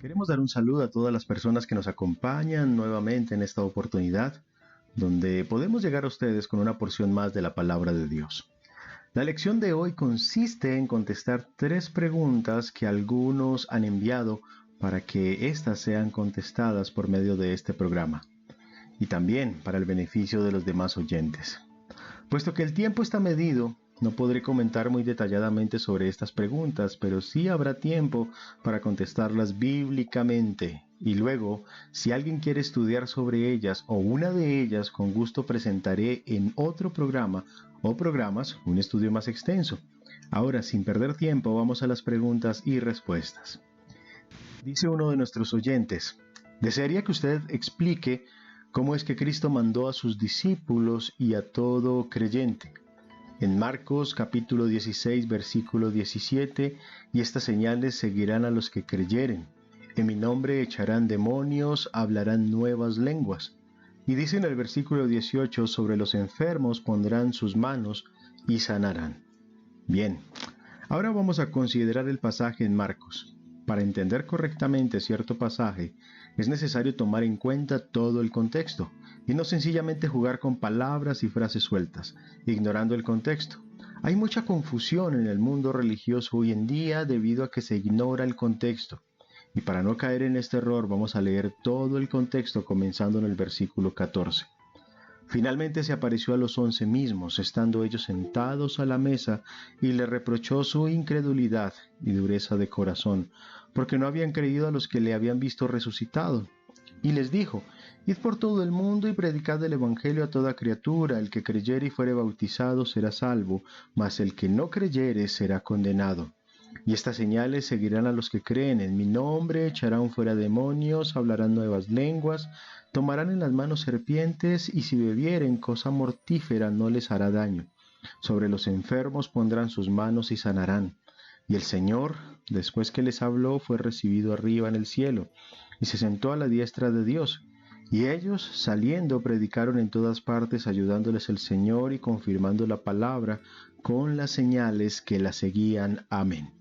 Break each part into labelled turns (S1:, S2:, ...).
S1: Queremos dar un saludo a todas las personas que nos acompañan nuevamente en esta oportunidad, donde podemos llegar a ustedes con una porción más de la palabra de Dios. La lección de hoy consiste en contestar 3 preguntas que algunos han enviado para que éstas sean contestadas por medio de este programa, y también para el beneficio de los demás oyentes. Puesto que el tiempo está medido, no podré comentar muy detalladamente sobre estas preguntas, pero sí habrá tiempo para contestarlas bíblicamente. Y luego, si alguien quiere estudiar sobre ellas o una de ellas, con gusto presentaré en otro programa o programas un estudio más extenso. Ahora, sin perder tiempo, vamos a las preguntas y respuestas. Dice uno de nuestros oyentes: desearía que usted explique cómo es que Cristo mandó a sus discípulos y a todo creyente. En Marcos capítulo 16 versículo 17, y estas señales seguirán a los que creyeren. En mi nombre echarán demonios, hablarán nuevas lenguas. Y dice en el versículo 18, sobre los enfermos pondrán sus manos y sanarán. Bien, ahora vamos a considerar el pasaje en Marcos. Para entender correctamente cierto pasaje, es necesario tomar en cuenta todo el contexto, y no sencillamente jugar con palabras y frases sueltas, ignorando el contexto. Hay mucha confusión en el mundo religioso hoy en día debido a que se ignora el contexto. Y para no caer en este error, vamos a leer todo el contexto comenzando en el versículo 14. Finalmente se apareció a los 11 mismos, estando ellos sentados a la mesa, y le reprochó su incredulidad y dureza de corazón, porque no habían creído a los que le habían visto resucitado. Y les dijo: id por todo el mundo y predicad el evangelio a toda criatura. El que creyere y fuere bautizado será salvo, mas el que no creyere será condenado. Y estas señales seguirán a los que creen. En mi nombre echarán fuera demonios, hablarán nuevas lenguas, tomarán en las manos serpientes, y si bebieren cosa mortífera no les hará daño. Sobre los enfermos pondrán sus manos y sanarán. Y el Señor, después que les habló, fue recibido arriba en el cielo, y se sentó a la diestra de Dios. Y ellos, saliendo, predicaron en todas partes, ayudándoles el Señor y confirmando la palabra con las señales que la seguían. Amén.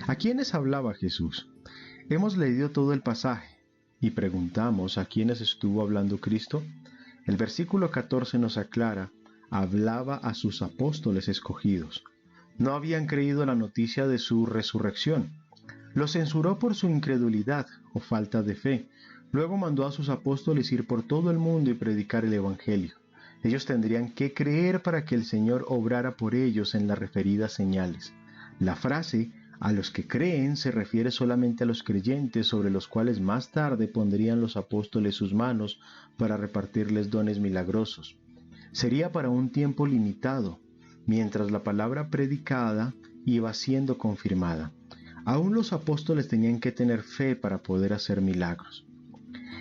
S1: ¿A quiénes hablaba Jesús? Hemos leído todo el pasaje y preguntamos: ¿a quiénes estuvo hablando Cristo? El versículo 14 nos aclara: hablaba a sus apóstoles escogidos. No habían creído la noticia de su resurrección. Los censuró por su incredulidad o falta de fe. Luego mandó a sus apóstoles ir por todo el mundo y predicar el evangelio. Ellos tendrían que creer para que el Señor obrara por ellos en las referidas señales. La frase "a los que creen" se refiere solamente a los creyentes, sobre los cuales más tarde pondrían los apóstoles sus manos para repartirles dones milagrosos. Sería para un tiempo limitado, mientras la palabra predicada iba siendo confirmada. Aún los apóstoles tenían que tener fe para poder hacer milagros.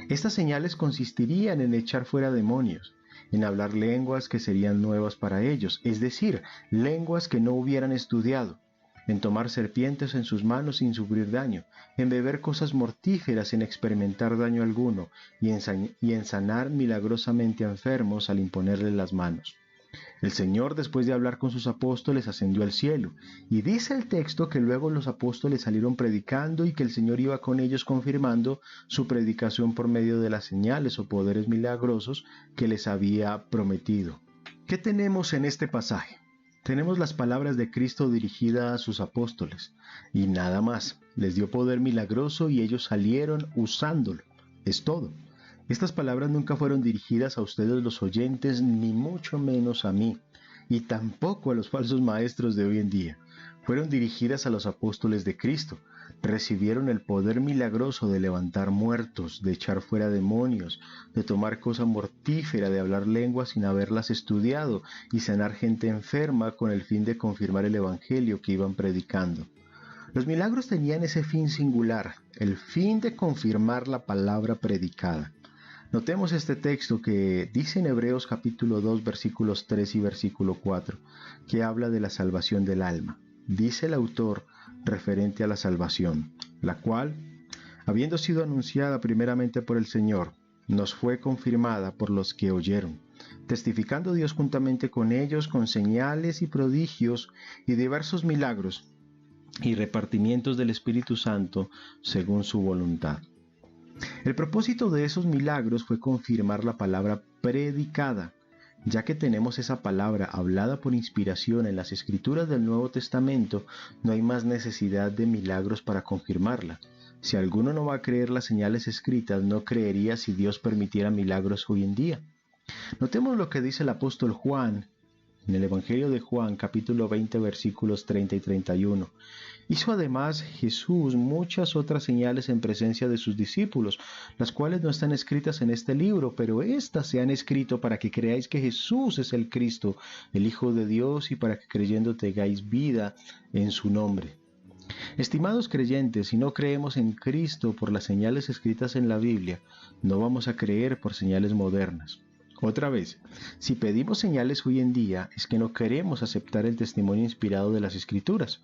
S1: Estas señales consistirían en echar fuera demonios, en hablar lenguas que serían nuevas para ellos, es decir, lenguas que no hubieran estudiado, en tomar serpientes en sus manos sin sufrir daño, en beber cosas mortíferas sin experimentar daño alguno, y en sanar milagrosamente a enfermos al imponerles las manos. El Señor, después de hablar con sus apóstoles, ascendió al cielo, y dice el texto que luego los apóstoles salieron predicando y que el Señor iba con ellos confirmando su predicación por medio de las señales o poderes milagrosos que les había prometido. ¿Qué tenemos en este pasaje? Tenemos las palabras de Cristo dirigidas a sus apóstoles, y nada más. Les dio poder milagroso y ellos salieron usándolo. Es todo. Estas palabras nunca fueron dirigidas a ustedes los oyentes, ni mucho menos a mí, y tampoco a los falsos maestros de hoy en día. Fueron dirigidas a los apóstoles de Cristo. Recibieron el poder milagroso de levantar muertos, de echar fuera demonios, de tomar cosa mortífera, de hablar lenguas sin haberlas estudiado, y sanar gente enferma con el fin de confirmar el evangelio que iban predicando. Los milagros tenían ese fin singular, el fin de confirmar la palabra predicada. Notemos este texto que dice en Hebreos capítulo 2 versículos 3 y versículo 4, que habla de la salvación del alma. Dice el autor referente a la salvación, la cual, habiendo sido anunciada primeramente por el Señor, nos fue confirmada por los que oyeron, testificando Dios juntamente con ellos con señales y prodigios y diversos milagros y repartimientos del Espíritu Santo según su voluntad. El propósito de esos milagros fue confirmar la palabra predicada. Ya que tenemos esa palabra hablada por inspiración en las Escrituras del Nuevo Testamento, no hay más necesidad de milagros para confirmarla. Si alguno no va a creer las señales escritas, no creería si Dios permitiera milagros hoy en día. Notemos lo que dice el apóstol Juan en el Evangelio de Juan, capítulo 20, versículos 30 y 31. Hizo además Jesús muchas otras señales en presencia de sus discípulos, las cuales no están escritas en este libro, pero éstas se han escrito para que creáis que Jesús es el Cristo, el Hijo de Dios, y para que creyendo tengáis vida en su nombre. Estimados creyentes, si no creemos en Cristo por las señales escritas en la Biblia, no vamos a creer por señales modernas. Otra vez, si pedimos señales hoy en día, es que no queremos aceptar el testimonio inspirado de las Escrituras.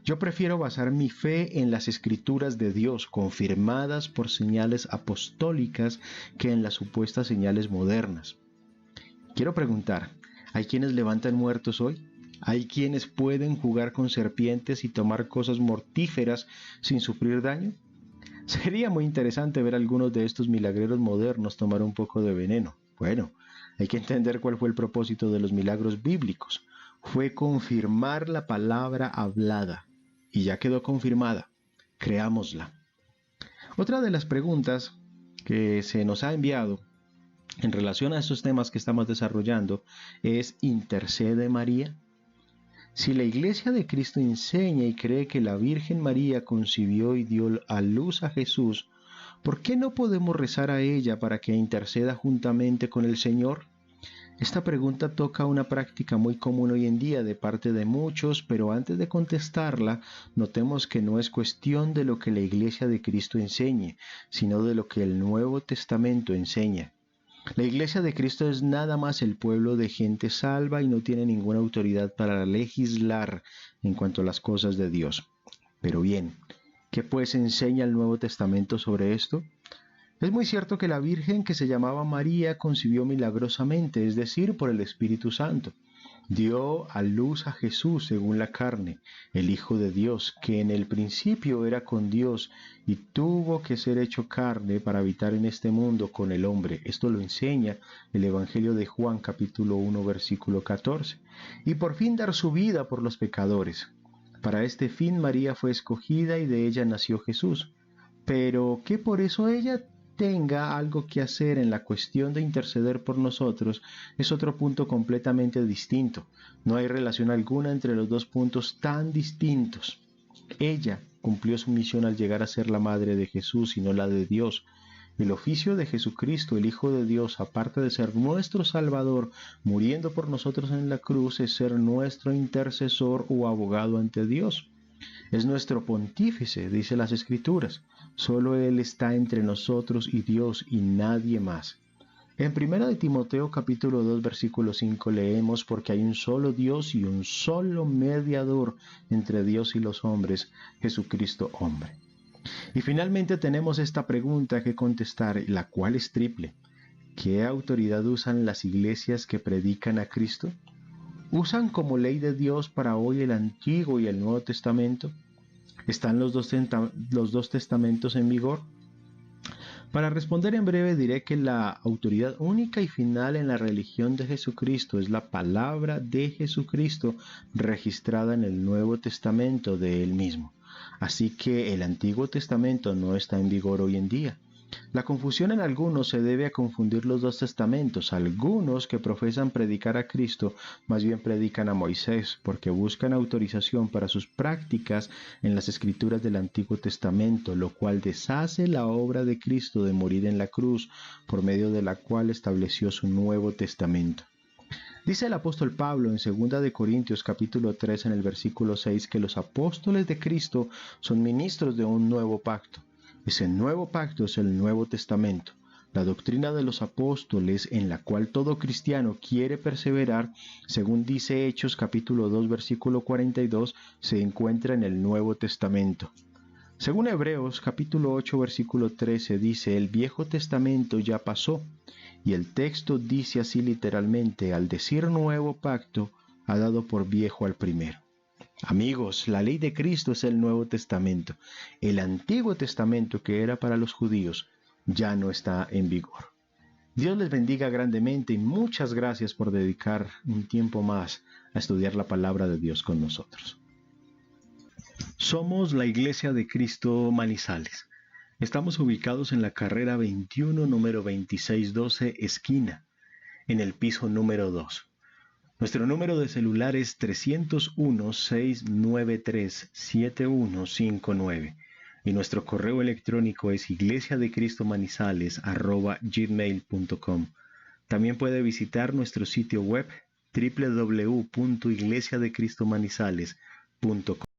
S1: Yo prefiero basar mi fe en las Escrituras de Dios, confirmadas por señales apostólicas, que en las supuestas señales modernas. Quiero preguntar, ¿hay quienes levantan muertos hoy? ¿Hay quienes pueden jugar con serpientes y tomar cosas mortíferas sin sufrir daño? Sería muy interesante ver a algunos de estos milagreros modernos tomar un poco de veneno. Bueno, hay que entender cuál fue el propósito de los milagros bíblicos. Fue confirmar la palabra hablada. Y ya quedó confirmada. Creámosla. Otra de las preguntas que se nos ha enviado en relación a estos temas que estamos desarrollando es: ¿intercede María? Si la Iglesia de Cristo enseña y cree que la Virgen María concibió y dio a luz a Jesús, ¿por qué no podemos rezar a ella para que interceda juntamente con el Señor? Esta pregunta toca una práctica muy común hoy en día de parte de muchos, pero antes de contestarla, notemos que no es cuestión de lo que la Iglesia de Cristo enseñe, sino de lo que el Nuevo Testamento enseña. La Iglesia de Cristo es nada más el pueblo de gente salva y no tiene ninguna autoridad para legislar en cuanto a las cosas de Dios. Pero bien, ¿qué pues enseña el Nuevo Testamento sobre esto? Es muy cierto que la Virgen, que se llamaba María, concibió milagrosamente, es decir, por el Espíritu Santo. Dio a luz a Jesús según la carne, el Hijo de Dios, que en el principio era con Dios y tuvo que ser hecho carne para habitar en este mundo con el hombre. Esto lo enseña el Evangelio de Juan, capítulo 1, versículo 14. Y por fin dar su vida por los pecadores. Para este fin María fue escogida y de ella nació Jesús. Pero ¿qué por eso ella tenga algo que hacer en la cuestión de interceder por nosotros es otro punto completamente distinto? No hay relación alguna entre los dos puntos tan distintos. Ella cumplió su misión al llegar a ser la madre de Jesús y no la de Dios. El oficio de Jesucristo, el Hijo de Dios, aparte de ser nuestro Salvador, muriendo por nosotros en la cruz, es ser nuestro intercesor o abogado ante Dios. Es nuestro pontífice, dice las Escrituras. Solo Él está entre nosotros y Dios y nadie más. En 1 Timoteo capítulo 2 versículo 5 leemos: porque hay un solo Dios y un solo mediador entre Dios y los hombres, Jesucristo hombre. Y finalmente tenemos esta pregunta que contestar, la cual es triple. ¿Qué autoridad usan las iglesias que predican a Cristo? ¿Usan como ley de Dios para hoy el Antiguo y el Nuevo Testamento? ¿Están los dos testamentos en vigor? Para responder en breve diré que la autoridad única y final en la religión de Jesucristo es la palabra de Jesucristo registrada en el Nuevo Testamento de Él mismo. Así que el Antiguo Testamento no está en vigor hoy en día. La confusión en algunos se debe a confundir los dos testamentos. Algunos que profesan predicar a Cristo más bien predican a Moisés, porque buscan autorización para sus prácticas en las Escrituras del Antiguo Testamento, lo cual deshace la obra de Cristo de morir en la cruz, por medio de la cual estableció su Nuevo Testamento. Dice el apóstol Pablo en 2 de Corintios capítulo 3 en el versículo 6 que los apóstoles de Cristo son ministros de un nuevo pacto. Ese nuevo pacto es el Nuevo Testamento. La doctrina de los apóstoles en la cual todo cristiano quiere perseverar, según dice Hechos capítulo 2 versículo 42, se encuentra en el Nuevo Testamento. Según Hebreos capítulo 8 versículo 13 dice: el Viejo Testamento ya pasó, y el texto dice así literalmente: al decir nuevo pacto, ha dado por viejo al primero. Amigos, la ley de Cristo es el Nuevo Testamento. El Antiguo Testamento, que era para los judíos, ya no está en vigor. Dios les bendiga grandemente y muchas gracias por dedicar un tiempo más a estudiar la palabra de Dios con nosotros. Somos la Iglesia de Cristo Manizales. Estamos ubicados en la carrera 21, número 2612, esquina, en el piso número 2. Nuestro número de celular es 301-693-7159 y nuestro correo electrónico es iglesiadecristomanizales@gmail.com. También puede visitar nuestro sitio web www.iglesiadecristomanizales.com.